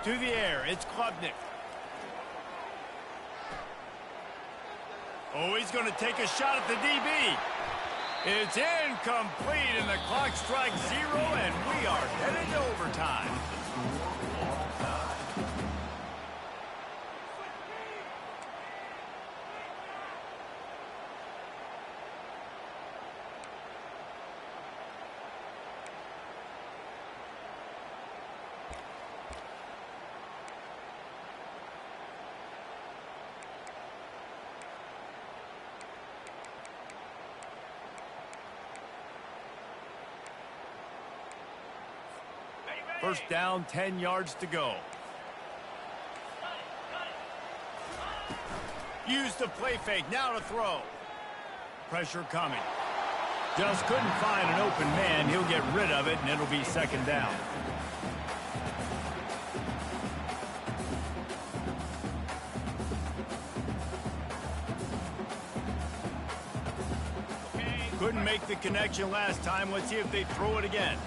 To the air, it's Klubnik. Oh, he's going to take a shot at the DB. It's incomplete, and the clock strikes 0, and we are headed to overtime. First down, 10 yards to go. Use the play fake, now to throw. Pressure coming. Just couldn't find an open man. He'll get rid of it, and it'll be second down. Couldn't make the connection last time. Let's see if they throw it again.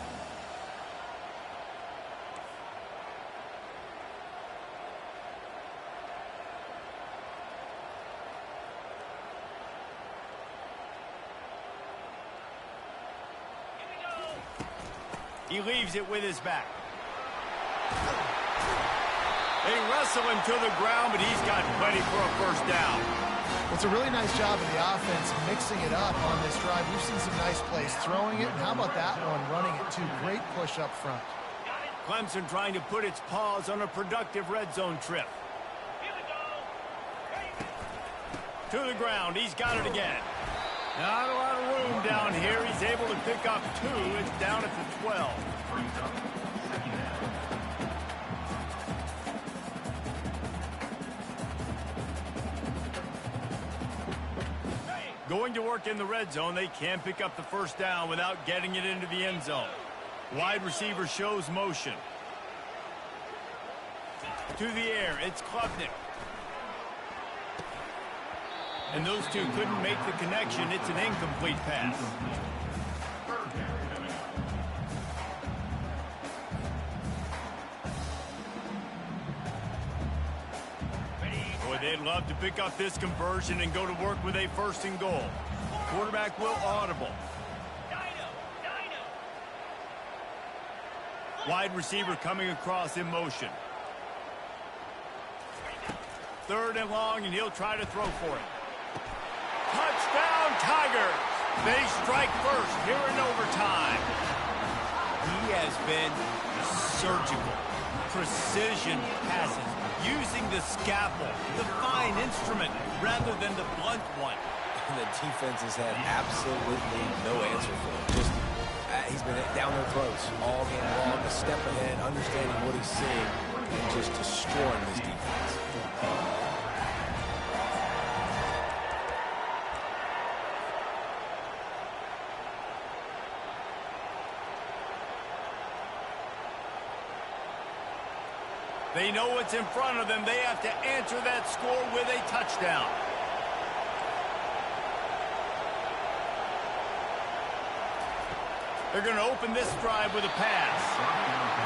He leaves it with his back. They wrestle him to the ground, but he's got plenty for a first down. It's a really nice job of the offense mixing it up on this drive. We've seen some nice plays throwing it, and how about that one running it too? Great push up front. Clemson trying to put its paws on a productive red zone trip. To the ground, he's got it again. Not a lot of room down here. He's able to pick up 2. It's down at the 12. Going to work in the red zone. They can't pick up the first down without getting it into the end zone. Wide receiver shows motion. To the air, it's Klubnik. And those two couldn't make the connection. It's an incomplete pass. they'd love to pick up this conversion and go to work with a first and goal. Quarterback will audible. Wide receiver coming across in motion. Third and long, and he'll try to throw for it. Touchdown, Tigers! They strike first here in overtime. He has been surgical. Precision passes, using the scalpel, the fine instrument, rather than the blunt one. And the defense has had absolutely no answer for him. He's been down their throats all game long, a step ahead, understanding what he's seeing, and just destroying this defense. They know what's in front of them. They have to answer that score with a touchdown. They're going to open this drive with a pass.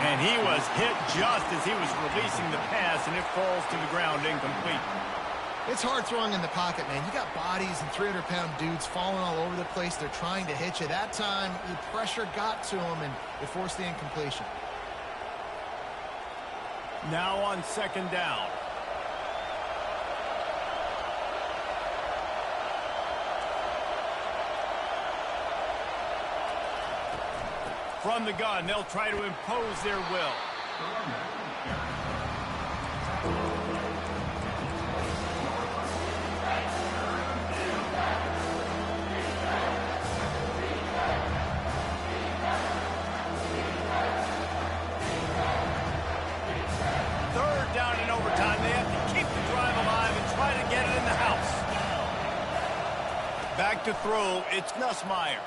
And he was hit just as he was releasing the pass, and it falls to the ground incomplete. It's hard throwing in the pocket, man. You got bodies and 300-pound dudes falling all over the place. They're trying to hit you. That time, the pressure got to him, and it forced the incompletion. Now on second down. From the gun, they'll try to impose their will. Third down in overtime. They have to keep the drive alive and try to get it in the house. Back to throw. It's Nussmeier.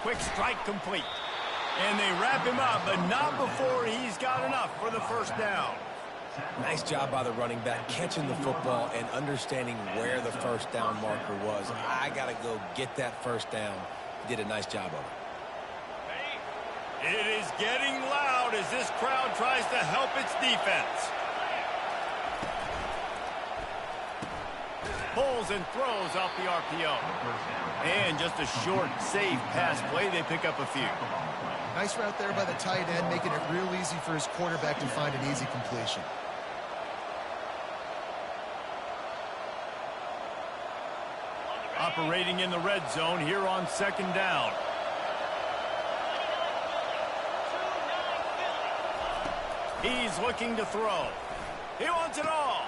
Quick strike complete. And they wrap him up, but not before he's got enough for the first down. Nice job by the running back, catching the football and understanding where the first down marker was. I got to go get that first down. He did a nice job of it. It is getting loud as this crowd tries to help its defense. Pulls and throws off the RPO. And just a short, safe pass play. They pick up a few. Nice route there by the tight end, making it real easy for his quarterback to find an easy completion. Operating in the red zone here on second down. He's looking to throw. He wants it all.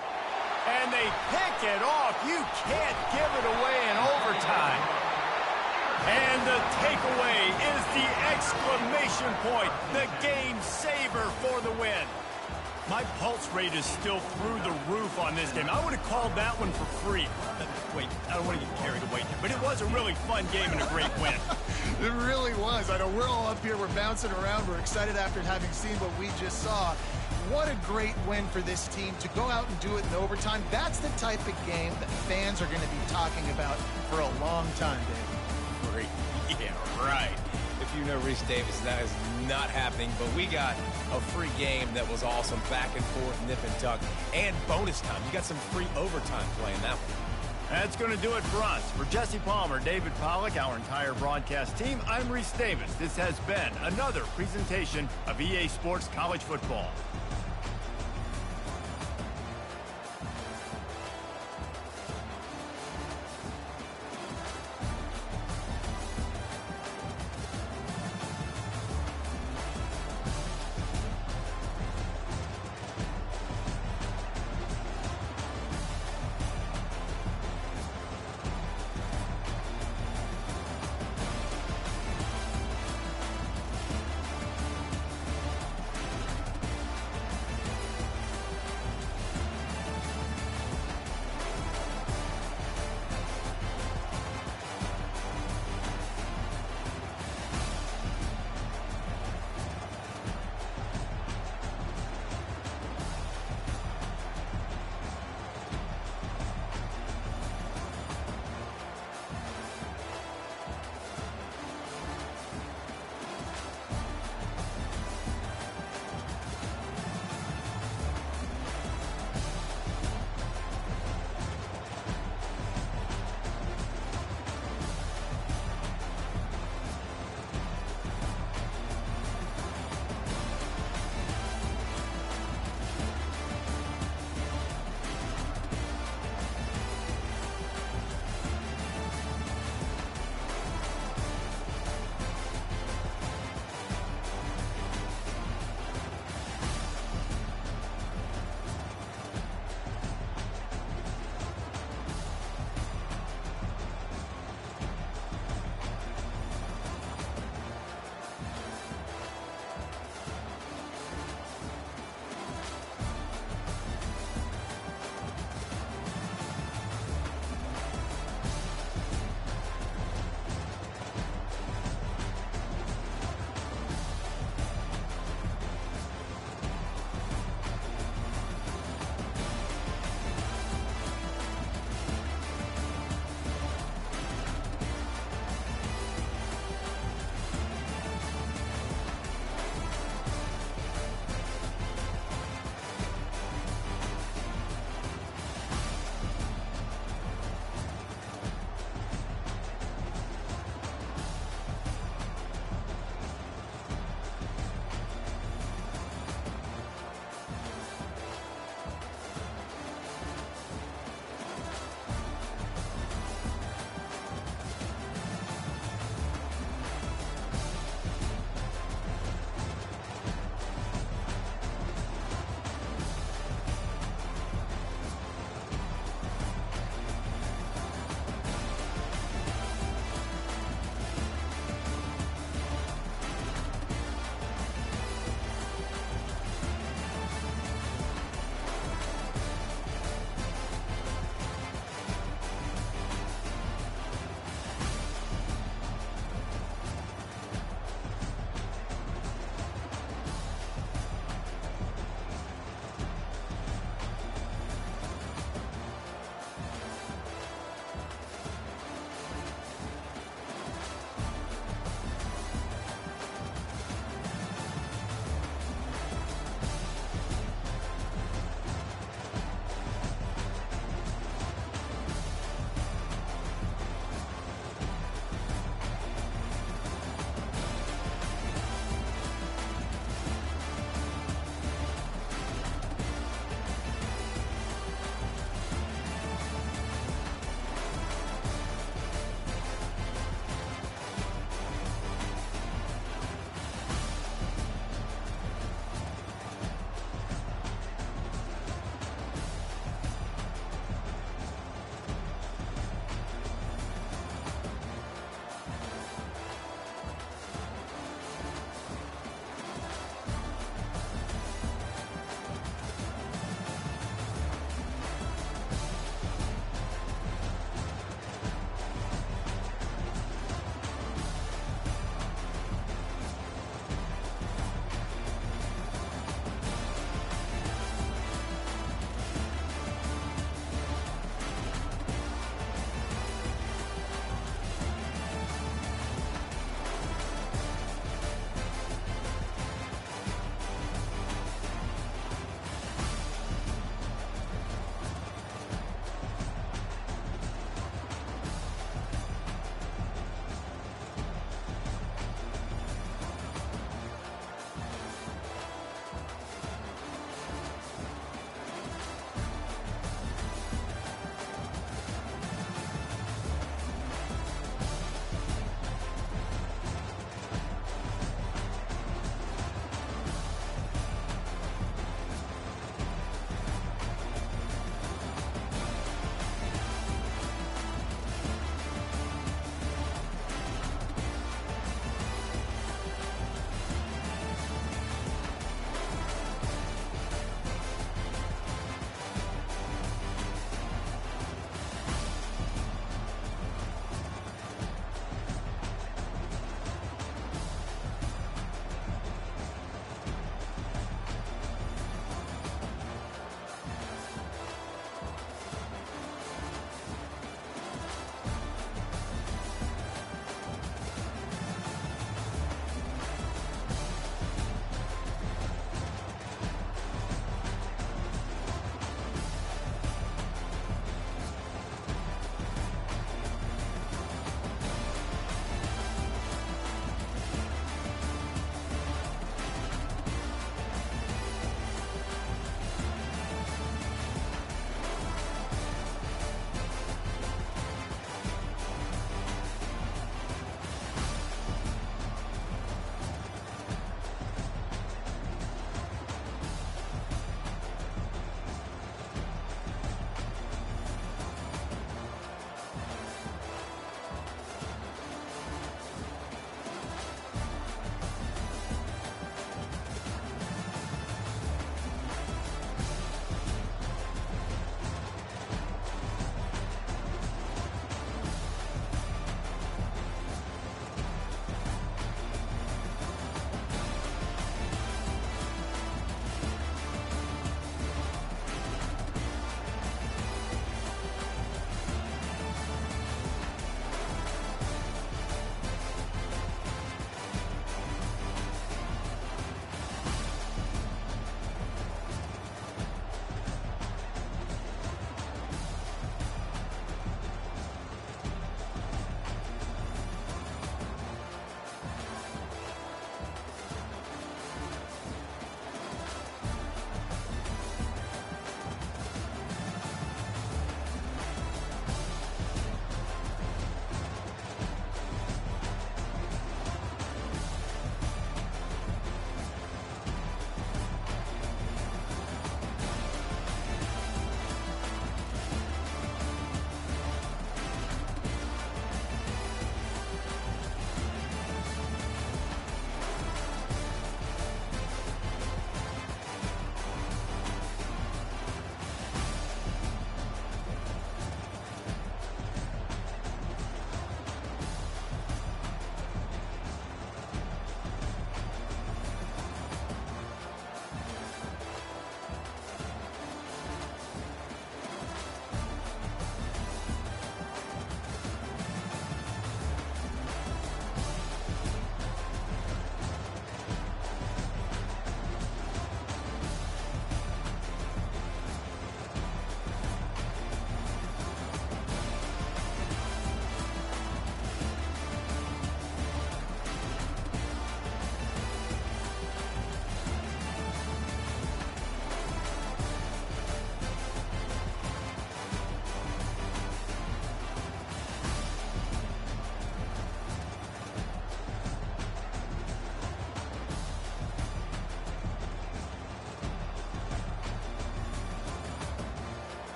And they pick it off. You can't give it away in overtime. And the takeaway is the exclamation point, the game saver for the win. My pulse rate is still through the roof on this game. I would have called that one for free. Wait, I don't want to get carried away here, but it was a really fun game and a great win. It really was. I know we're all up here, we're bouncing around, we're excited after having seen what we just saw. What a great win for this team to go out and do it in overtime. That's the type of game that fans are going to be talking about for a long time, Dave. Great. Yeah, right. If you know Reese Davis, that is not happening, but we got a free game that was awesome, back and forth, nip and tuck, and bonus time. You got some free overtime play in that one. That's going to do it for us. For Jesse Palmer, David Pollack, our entire broadcast team, I'm Reese Davis. This has been another presentation of EA Sports College Football.